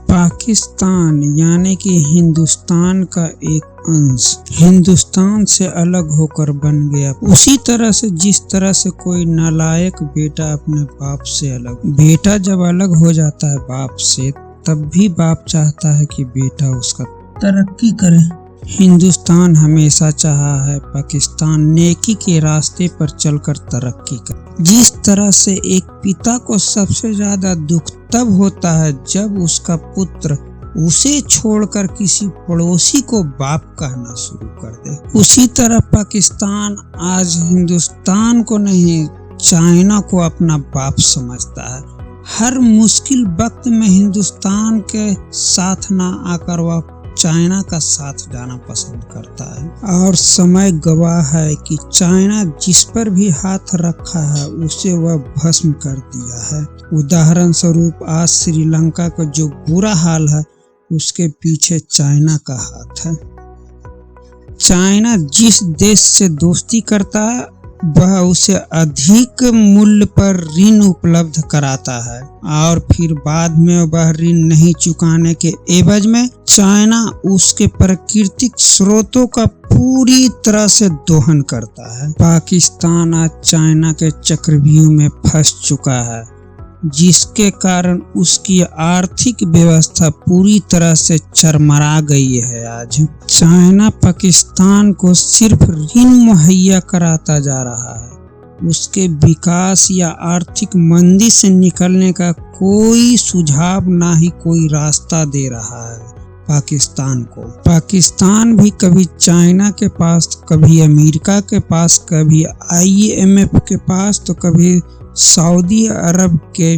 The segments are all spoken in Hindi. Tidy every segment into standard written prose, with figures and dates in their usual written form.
पाकिस्तान यानी कि हिंदुस्तान का एक अंश हिंदुस्तान से अलग होकर बन गया। उसी तरह से जिस तरह से कोई नालायक बेटा अपने बाप से अलग, बेटा जब अलग हो जाता है बाप से, तब भी बाप चाहता है कि बेटा उसका तरक्की करे। हिंदुस्तान हमेशा चाहा है पाकिस्तान नेकी के रास्ते पर चलकर तरक्की करे। जिस तरह से एक पिता को सबसे ज्यादा दुख तब होता है जब उसका पुत्र उसे छोड़कर किसी पड़ोसी को बाप कहना शुरू कर दे, उसी तरह पाकिस्तान आज हिंदुस्तान को नहीं, चाइना को अपना बाप समझता है। हर मुश्किल वक्त में हिंदुस्तान के साथ ना आकर वह चाइना का साथ जाना पसंद करता है। और समय गवाह है कि चाइना जिस पर भी हाथ रखा है उसे वह भस्म कर दिया है। उदाहरण स्वरूप आज श्रीलंका का जो बुरा हाल है उसके पीछे चाइना का हाथ है। चाइना जिस देश से दोस्ती करता है वह उसे अधिक मूल्य पर ऋण उपलब्ध कराता है और फिर बाद में वह ऋण नहीं चुकाने के एवज में चाइना उसके प्राकृतिक स्रोतों का पूरी तरह से दोहन करता है। पाकिस्तान आज चाइना के चक्रव्यूह में फंस चुका है, जिसके कारण उसकी आर्थिक व्यवस्था पूरी तरह से चरमरा गई है। आज चाइना पाकिस्तान को सिर्फ ऋण मुहैया कराता जा रहा है, उसके विकास या आर्थिक मंदी से निकलने का कोई सुझाव ना ही कोई रास्ता दे रहा है पाकिस्तान को। पाकिस्तान भी कभी चाइना के पास, कभी अमेरिका के पास, कभी IMF के पास, तो कभी सऊदी अरब के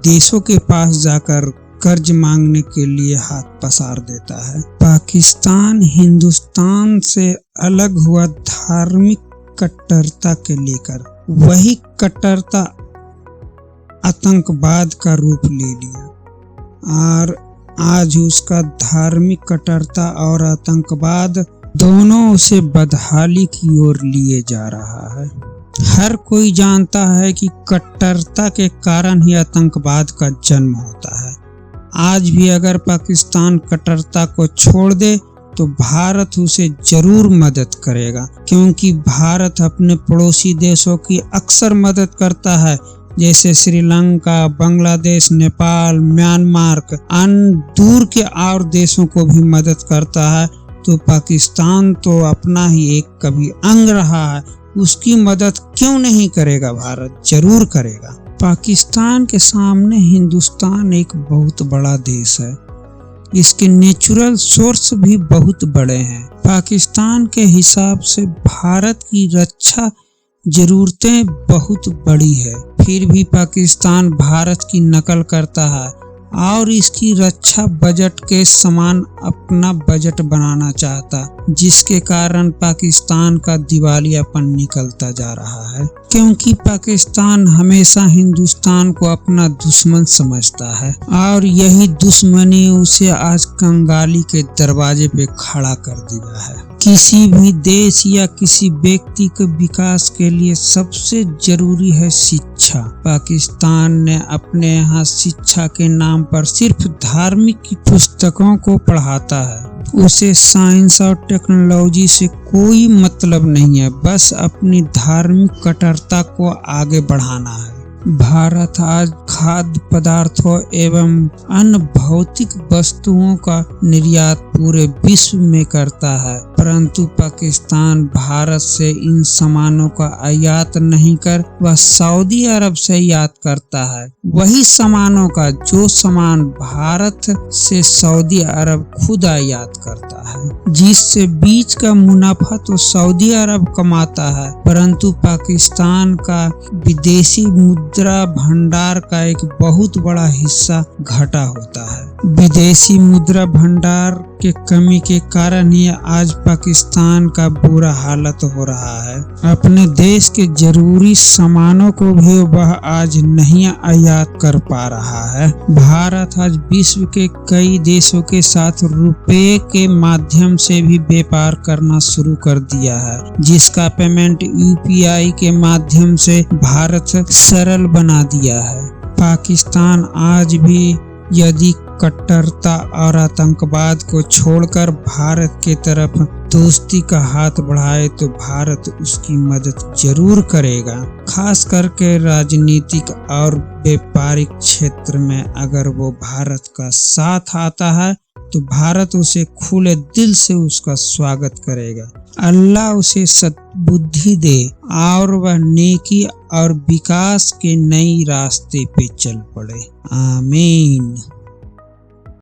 देशों के पास जाकर कर्ज मांगने के लिए हाथ पसार देता है। पाकिस्तान हिंदुस्तान से अलग हुआ धार्मिक कट्टरता के लेकर, वही कट्टरता आतंकवाद का रूप ले लिया और आज उसका धार्मिक कट्टरता और आतंकवाद दोनों उसे बदहाली की ओर लिए जा रहा है। हर कोई जानता है कि कट्टरता के कारण ही आतंकवाद का जन्म होता है। आज भी अगर पाकिस्तान कट्टरता को छोड़ दे तो भारत उसे जरूर मदद करेगा, क्योंकि भारत अपने पड़ोसी देशों की अक्सर मदद करता है, जैसे श्रीलंका, बांग्लादेश, नेपाल, म्यांमार, अन्य दूर के और देशों को भी मदद करता है। तो पाकिस्तान तो अपना ही एक कभी अंग रहा है, उसकी मदद क्यों नहीं करेगा? भारत जरूर करेगा। पाकिस्तान के सामने हिंदुस्तान एक बहुत बड़ा देश है, इसके नेचुरल सोर्स भी बहुत बड़े हैं। पाकिस्तान के हिसाब से भारत की रक्षा जरूरतें बहुत बड़ी है, फिर भी पाकिस्तान भारत की नकल करता है और इसकी रक्षा बजट के समान अपना बजट बनाना चाहता, जिसके कारण पाकिस्तान का दिवालियापन निकलता जा रहा है। क्योंकि पाकिस्तान हमेशा हिंदुस्तान को अपना दुश्मन समझता है और यही दुश्मनी उसे आज कंगाली के दरवाजे पे खड़ा कर दिया है। किसी भी देश या किसी व्यक्ति के विकास के लिए सबसे जरूरी है शिक्षा। पाकिस्तान ने अपने यहाँ शिक्षा के नाम पर सिर्फ धार्मिक की पुस्तकों को पढ़ाता है, उसे साइंस और टेक्नोलॉजी से कोई मतलब नहीं है, बस अपनी धार्मिक कट्टरता को आगे बढ़ाना है। भारत आज खाद्य पदार्थों एवं अन्य भौतिक वस्तुओं का निर्यात पूरे विश्व में करता है, परंतु पाकिस्तान भारत से इन सामानों का आयात नहीं कर वह सऊदी अरब से आयात करता है। वही सामानों का जो सामान भारत से सऊदी अरब खुद आयात करता है, जिससे बीच का मुनाफा तो सऊदी अरब कमाता है, परंतु पाकिस्तान का विदेशी मुद्रा भंडार का एक बहुत बड़ा हिस्सा घटा होता है। विदेशी मुद्रा भंडार के कमी के कारण ही आज पाकिस्तान का बुरा हालत हो रहा है। अपने देश के जरूरी सामानों को भी वह आज नहीं आयात कर पा रहा है। भारत आज विश्व के कई देशों के साथ रुपए के माध्यम से भी व्यापार करना शुरू कर दिया है, जिसका पेमेंट UPI के माध्यम से भारत सरल बना दिया है। पाकिस्तान आज भी यदि कट्टरता और आतंकवाद को छोड़कर भारत के तरफ दोस्ती का हाथ बढ़ाए तो भारत उसकी मदद जरूर करेगा। खास करके राजनीतिक और व्यापारिक क्षेत्र में अगर वो भारत का साथ आता है तो भारत उसे खुले दिल से उसका स्वागत करेगा। अल्लाह उसे सद्बुद्धि दे और वह नेकी और विकास के नई रास्ते पे चल पड़े। आमीन।